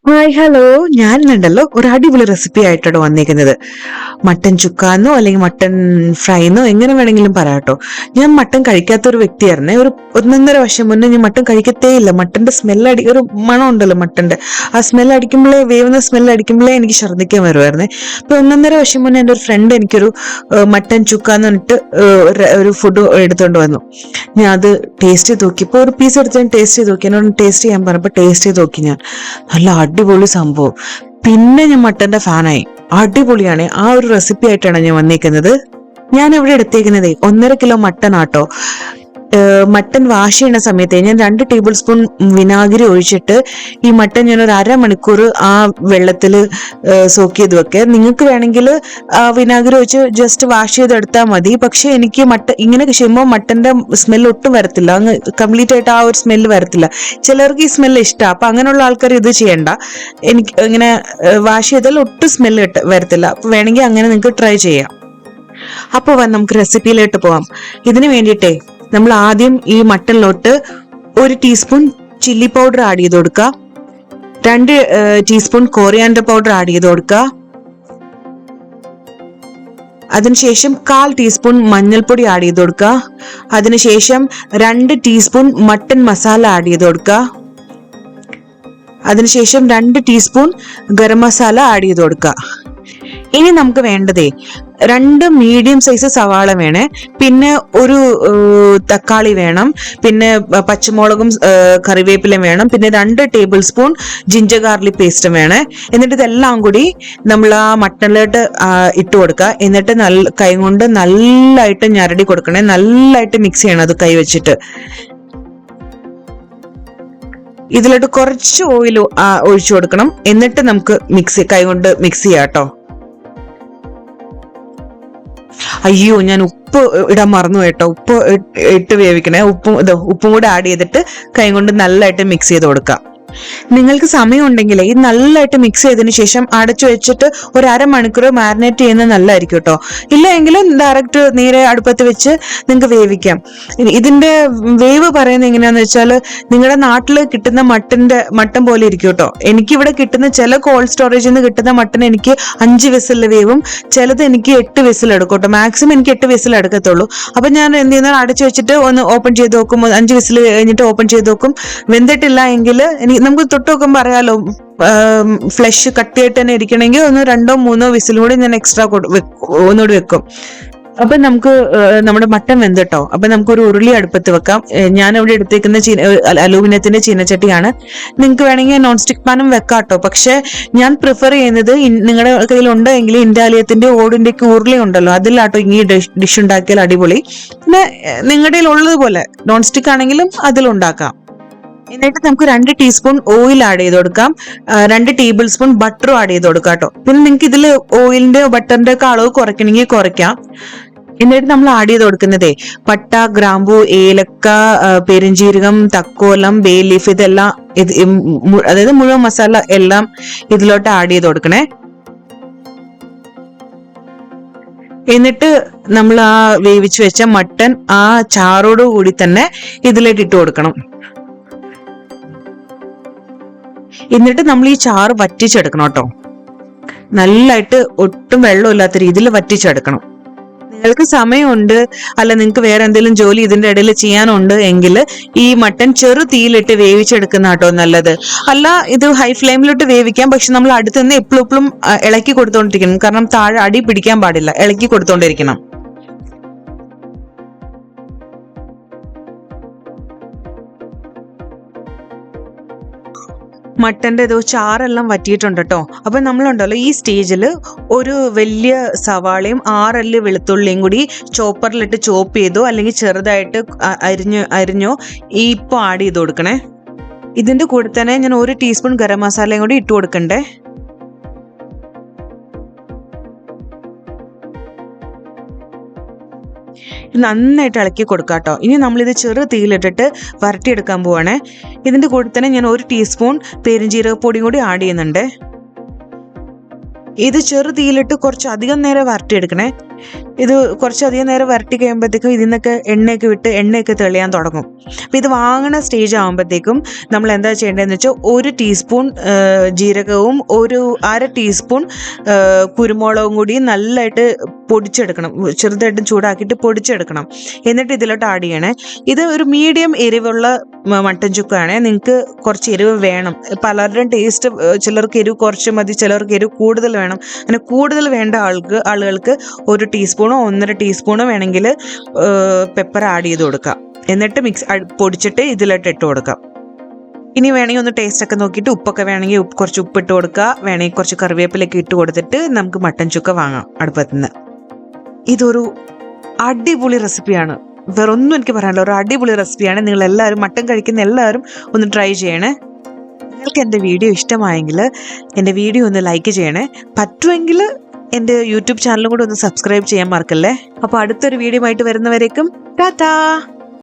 Hi hello, ഞാനുണ്ടല്ലോ ഒരു അടിപൊളി റെസിപ്പി ആയിട്ടാണ് വന്നേക്കുന്നത്. മട്ടൻ ചുക്കാന്നോ അല്ലെങ്കിൽ മട്ടൻ ഫ്രൈന്നോ എങ്ങനെ വേണമെങ്കിലും പറയാട്ടോ. ഞാൻ മട്ടൻ കഴിക്കാത്ത ഒരു വ്യക്തിയായിരുന്നേ. ഒരു 1.5 വർഷം മുന്നേ ഞാൻ മട്ടൻ കഴിക്കത്തേ ഇല്ല. മട്ടന്റെ സ്മെല്ല് ഒരു മണം ഉണ്ടല്ലോ മട്ടന്റെ, ആ സ്മെല്ല് അടിക്കുമ്പോഴേ, വേവുന്ന സ്മെല്ല് അടിക്കുമ്പോഴേ എനിക്ക് ഛർദ്ദിക്കാൻ വരുമായിരുന്നേ. അപ്പൊ 1.5 വർഷം മുന്നേ എൻ്റെ ഒരു ഫ്രണ്ട് എനിക്കൊരു മട്ടൻ ചുക്കാന്ന് പറഞ്ഞിട്ട് ഒരു ഫുഡ് എടുത്തോണ്ട് വന്നു. ഞാൻ അത് ടേസ്റ്റ് ചെയ്ത് നോക്കിയപ്പോൾ ഒരു പീസ് എടുത്ത് ഞാൻ ടേസ്റ്റ് ചെയ്ത് നോക്കി. എന്നോട് ടേസ്റ്റ് ചെയ്യാൻ പറഞ്ഞപ്പോൾ ടേസ്റ്റ് ചെയ്ത് നോക്കി ഞാൻ. നല്ല അടിപൊളി സംഭവം. പിന്നെ ഞാൻ മട്ടന്റെ ഫാനായി. അടിപൊളിയാണ്. ആ ഒരു റെസിപ്പി ആയിട്ടാണ് ഞാൻ വന്നേക്കുന്നത്. ഞാൻ ഇവിടെ എടുത്തേക്കുന്നത് 1.5 കിലോ മട്ടൺ ആട്ടോ. മട്ടൻ വാഷ് ചെയ്യുന്ന സമയത്ത് ഞാൻ 2 ടേബിൾ സ്പൂൺ വിനാഗിരി ഒഴിച്ചിട്ട് ഈ മട്ടൻ ഞാൻ ഒരു 1/2 മണിക്കൂർ ആ വെള്ളത്തിൽ സോക്ക് ചെയ്ത് വെക്കുക. നിങ്ങൾക്ക് വേണമെങ്കിൽ വിനാഗിരി ഒഴിച്ച് ജസ്റ്റ് വാഷ് ചെയ്തെടുത്താൽ മതി. പക്ഷെ എനിക്ക് ഇങ്ങനെ ചെയ്യുമ്പോൾ മട്ടന്റെ സ്മെല്ല് ഒട്ടും വരത്തില്ല, അങ്ങ് കംപ്ലീറ്റ് ആയിട്ട് ആ ഒരു സ്മെല്ല് വരത്തില്ല. ചിലർക്ക് ഈ സ്മെല്ല് ഇഷ്ടമാണ്. അപ്പൊ അങ്ങനെയുള്ള ആൾക്കാർ ഇത് ചെയ്യണ്ട. എനിക്ക് ഇങ്ങനെ വാഷ് ചെയ്താൽ ഒട്ടും സ്മെല്ല് വരത്തില്ല. അപ്പൊ വേണമെങ്കിൽ അങ്ങനെ നിങ്ങൾക്ക് ട്രൈ ചെയ്യാം. അപ്പോൾ നമുക്ക് റെസിപ്പിയിലോട്ട് പോവാം. ഇതിന് വേണ്ടിയിട്ടേ നമ്മൾ ആദ്യം ഈ മട്ടനിലോട്ട് 1 ടീസ്പൂൺ ചില്ലി പൗഡർ ആഡ് ചെയ്ത് കൊടുക്കുക. 2 ടീസ്പൂൺ കോറിയാൻഡർ പൗഡർ ആഡ് ചെയ്ത് കൊടുക്കുക. അതിനുശേഷം 1/4 ടീസ്പൂൺ മഞ്ഞൾപ്പൊടി ആഡ് ചെയ്ത് കൊടുക്കുക. അതിനുശേഷം 2 ടീസ്പൂൺ മട്ടൻ മസാല ആഡ് ചെയ്ത് കൊടുക്കുക. അതിനുശേഷം 2 ടീസ്പൂൺ ഗരം മസാല ആഡ് ചെയ്ത് കൊടുക്കുക. ഇനി നമുക്ക് വേണ്ടതേ 2 മീഡിയം സൈസ് സവാള വേണേ, പിന്നെ ഒരു തക്കാളി വേണം, പിന്നെ പച്ചമുളകും കറിവേപ്പിലയും വേണം, പിന്നെ 2 ടേബിൾ സ്പൂൺ ജിഞ്ചർ ഗാർലിക് പേസ്റ്റും വേണേ. എന്നിട്ട് ഇതെല്ലാം കൂടി നമ്മൾ ആ മട്ടനിലോട്ട് ഇട്ട് കൊടുക്കുക. എന്നിട്ട് കൈ കൊണ്ട് നല്ലതായിട്ട് ഞരടി കൊടുക്കണേ. നല്ലതായിട്ട് മിക്സ് ചെയ്യണം അത് കൈ വെച്ചിട്ട്. ഇതിലോട്ട് കുറച്ച് ഓയിൽ ഒഴിച്ചു കൊടുക്കണം. എന്നിട്ട് നമുക്ക് കൈ കൊണ്ട് മിക്സ് ചെയ്യാം കേട്ടോ. അയ്യോ, ഞാൻ ഉപ്പ് ഇടാൻ മറന്നു കേട്ടോ. ഉപ്പ് ഇട്ട് വേവിക്കണേ. ഉപ്പും കൂടെ ആഡ് ചെയ്തിട്ട് കൈ കൊണ്ട് നല്ലതായിട്ട് മിക്സ് ചെയ്ത് കൊടുക്കാം. നിങ്ങൾക്ക് സമയം ഉണ്ടെങ്കിൽ ഇത് നല്ലതായിട്ട് മിക്സ് ചെയ്തതിനു ശേഷം അടച്ചു വെച്ചിട്ട് ഒരു 1/2 മണിക്കൂർ മാരിനേറ്റ് ചെയ്യുന്നത് നല്ലതായിരിക്കും കേട്ടോ. ഇല്ല എങ്കിലും ഡയറക്റ്റ് നേരെ അടുപ്പത്ത് വെച്ച് നിങ്ങൾക്ക് വേവിക്കാം. ഇതിന്റെ വേവ് പറയുന്നത് എങ്ങനെയാന്ന് വെച്ചാൽ നിങ്ങളുടെ നാട്ടിൽ കിട്ടുന്ന മട്ടൻ പോലെ ഇരിക്കും കേട്ടോ. എനിക്കിവിടെ കിട്ടുന്ന ചില കോൾഡ് സ്റ്റോറേജിൽ നിന്ന് കിട്ടുന്ന മട്ടൻ എനിക്ക് 5 വിസിൽ വേവും, ചിലത് എനിക്ക് 8 വിസിൽ എടുക്കും കേട്ടോ. മാക്സിമം എനിക്ക് 8 വിസിൽ എടുക്കത്തുള്ളൂ. അപ്പൊ ഞാൻ എന്ത് ചെയ്യുന്നത്, അടച്ചു വെച്ചിട്ട് ഒന്ന് ഓപ്പൺ ചെയ്ത് നോക്കും. 5 വിസിൽ കഴിഞ്ഞിട്ട് ഓപ്പൺ ചെയ്ത് നോക്കും. വെന്തിട്ടില്ല എങ്കിൽ നമുക്ക് തൊട്ട് നോക്കുമ്പോൾ അറിയാലോ, ഫ്ലഷ് കട്ടിയായിട്ട് തന്നെ ഇരിക്കണമെങ്കിൽ 2-3 വിസിലും കൂടി ഞാൻ എക്സ്ട്രാ ഒന്നുകൂടി വെക്കും. അപ്പൊ നമുക്ക് നമ്മുടെ മട്ടൻ വെന്തിട്ടോ. അപ്പൊ നമുക്കൊരു ഉരുളി അടുപ്പത്ത് വെക്കാം. ഞാനിവിടെ എടുത്തേക്കുന്ന അലൂമിനിയത്തിന്റെ ചീനച്ചട്ടിയാണ്. നിങ്ങൾക്ക് വേണമെങ്കിൽ നോൺ സ്റ്റിക് പാനും വെക്കാട്ടോ. പക്ഷെ ഞാൻ പ്രിഫർ ചെയ്യുന്നത്, നിങ്ങളുടെ കയ്യിലുണ്ടോ എങ്കിൽ ഇൻഡാലിയത്തിന്റെ ഓടിന്റെ ഉരുളി ഉണ്ടല്ലോ, അതിലാട്ടോ ഈ ഡിഷ് ഉണ്ടാക്കിയാൽ അടിപൊളി. പിന്നെ നിങ്ങളുടെ കയ്യിൽ ഉള്ളതുപോലെ നോൺ സ്റ്റിക് ആണെങ്കിലും അതിലുണ്ടാക്കാം. എന്നിട്ട് നമുക്ക് 2 ടീസ്പൂൺ ഓയിൽ ആഡ് ചെയ്ത് കൊടുക്കാം. 2 ടേബിൾ സ്പൂൺ ബട്ടറും ആഡ് ചെയ്ത് കൊടുക്കാം കേട്ടോ. പിന്നെ നിങ്ങൾക്ക് ഇതിൽ ഓയിലിന്റെ ബട്ടറിന്റെ ഒക്കെ അളവ് കുറയ്ക്കണമെങ്കിൽ കുറയ്ക്കാം. എന്നിട്ട് നമ്മൾ ആഡ് ചെയ്ത് കൊടുക്കുന്നതേ പട്ട, ഗ്രാമ്പു, ഏലക്ക, പെരുംജീരകം, തക്കോലം, ബേ ലീഫ്, ഇതെല്ലാം അതായത് മുഴുവൻ മസാല എല്ലാം ഇതിലോട്ട് ആഡ് ചെയ്ത് കൊടുക്കണേ. എന്നിട്ട് നമ്മൾ ആ വേവിച്ച് വെച്ച മട്ടൻ ആ ചാറോട് കൂടി തന്നെ ഇതിലേക്ക് ഇട്ട് കൊടുക്കണം. എന്നിട്ട് നമ്മൾ ഈ ചാറ് വറ്റിച്ചെടുക്കണം കേട്ടോ. നല്ലതായിട്ട് ഒട്ടും വെള്ളമില്ലാത്ത രീതിയിൽ വറ്റിച്ചെടുക്കണം. നിങ്ങൾക്ക് സമയമുണ്ട്, അല്ല നിങ്ങൾക്ക് വേറെ എന്തെങ്കിലും ജോലി ഇതിന്റെ ഇടയിൽ ചെയ്യാനുണ്ട് എങ്കിൽ ഈ മട്ടൻ ചെറു തീയിലിട്ട് വേവിച്ചെടുക്കുന്ന കേട്ടോ നല്ലത്. അല്ല ഇത് ഹൈ ഫ്ലെയിമിലിട്ട് വേവിക്കാം. പക്ഷെ നമ്മൾ അടുത്ത് നിന്ന് എപ്പോഴും ഇളക്കി കൊടുത്തോണ്ടിരിക്കണം. കാരണം താഴെ അടി പിടിക്കാൻ പാടില്ല, ഇളക്കി കൊടുത്തോണ്ടിരിക്കണം. മട്ടന്റെ ചാറെല്ലാം വറ്റിയിട്ടുണ്ട് കേട്ടോ. അപ്പൊ നമ്മളുണ്ടല്ലോ ഈ സ്റ്റേജിൽ ഒരു വലിയ സവാളയും 6 അല്ലി വെളുത്തുള്ളിയും കൂടി ചോപ്പറിലിട്ട് ചോപ്പ് ചെയ്തോ അല്ലെങ്കിൽ ചെറുതായിട്ട് അരിഞ്ഞോ ഇപ്പൊ ആഡ് ചെയ്ത് കൊടുക്കണേ. ഇതിന്റെ കൂടെ തന്നെ ഞാൻ 1 ടീസ്പൂൺ ഗരം മസാലയും കൂടി ഇട്ട് കൊടുക്കണ്ടേ. നന്നായിട്ട് ഇളക്കി കൊടുക്കാം കേട്ടോ. ഇനി നമ്മളിത് ചെറു തീയിലിട്ടിട്ട് വരട്ടിയെടുക്കാൻ പോവാണേ. ഇതിന്റെ കൂടെ തന്നെ ഞാൻ 1 ടീസ്പൂൺ പെരുംജീരകപ്പൊടിയും കൂടി ആഡ് ചെയ്യുന്നുണ്ട്. ഇത് ചെറു തീയിലിട്ട് കുറച്ചധികം നേരം വരട്ടിയെടുക്കണേ. ഇത് കുറച്ചധികം നേരം വരട്ടി കഴിയുമ്പോഴത്തേക്കും ഇതിൽ നിന്നൊക്കെ എണ്ണയൊക്കെ തെളിയാൻ തുടങ്ങും. അപ്പം ഇത് വാങ്ങണ സ്റ്റേജ് ആകുമ്പോഴത്തേക്കും നമ്മൾ എന്താ ചെയ്യേണ്ടതെന്ന് വെച്ചാൽ 1 ടീസ്പൂൺ ജീരകവും 1/2 ടീസ്പൂൺ കുരുമുളകും കൂടി നല്ലതായിട്ട് പൊടിച്ചെടുക്കണം. ചെറുതായിട്ട് ചൂടാക്കിയിട്ട് പൊടിച്ചെടുക്കണം. എന്നിട്ട് ഇതിലോട്ട് ആഡ് ചെയ്യണേ. ഇത് ഒരു മീഡിയം എരിവുള്ള മട്ടൻ ചുക്കാണ്. നിങ്ങൾക്ക് കുറച്ച് എരിവ് വേണം. പലരുടെയും ടേസ്റ്റ്, ചിലർക്ക് എരിവ് കുറച്ച് മതി, ചിലർക്ക് എരിവ് കൂടുതൽ വേണം. അങ്ങനെ കൂടുതൽ വേണ്ട ആളുകൾക്ക് 1 ടീസ്പൂണോ 1.5 ടീസ്പൂണോ വേണമെങ്കിൽ പെപ്പർ ആഡ് ചെയ്ത് കൊടുക്കാം. എന്നിട്ട് പൊടിച്ചിട്ട് ഇതിലോട്ട് ഇട്ട് കൊടുക്കാം. ഇനി വേണമെങ്കിൽ ഒന്ന് ടേസ്റ്റ് ഒക്കെ നോക്കിയിട്ട് ഉപ്പൊക്കെ വേണമെങ്കിൽ കുറച്ച് ഉപ്പിട്ട് കൊടുക്കുക. വേണമെങ്കിൽ കുറച്ച് കറിവേപ്പിലൊക്കെ ഇട്ട് കൊടുത്തിട്ട് നമുക്ക് മട്ടൻ ചുക്ക വാങ്ങാം അടുപ്പത്തു നിന്ന്. ഇതൊരു അടിപൊളി റെസിപ്പിയാണ്. വേറൊന്നും എനിക്ക് പറയാനില്ല. ഒരു അടിപൊളി റെസിപ്പിയാണ്. നിങ്ങൾ എല്ലാവരും മട്ടൻ കഴിക്കുന്ന എല്ലാവരും ഒന്ന് ട്രൈ ചെയ്യണേ. നിങ്ങൾക്ക് എൻ്റെ വീഡിയോ ഇഷ്ടമായെങ്കിൽ എൻ്റെ വീഡിയോ ഒന്ന് ലൈക്ക് ചെയ്യണേ. പറ്റുമെങ്കിൽ എൻ്റെ യൂട്യൂബ് ചാനലും കൂടെ ഒന്ന് സബ്സ്ക്രൈബ് ചെയ്യാൻ മറക്കല്ലേ. അപ്പോൾ അടുത്തൊരു വീഡിയോ ആയിട്ട് വരുന്നവരേക്കും ടാറ്റാ.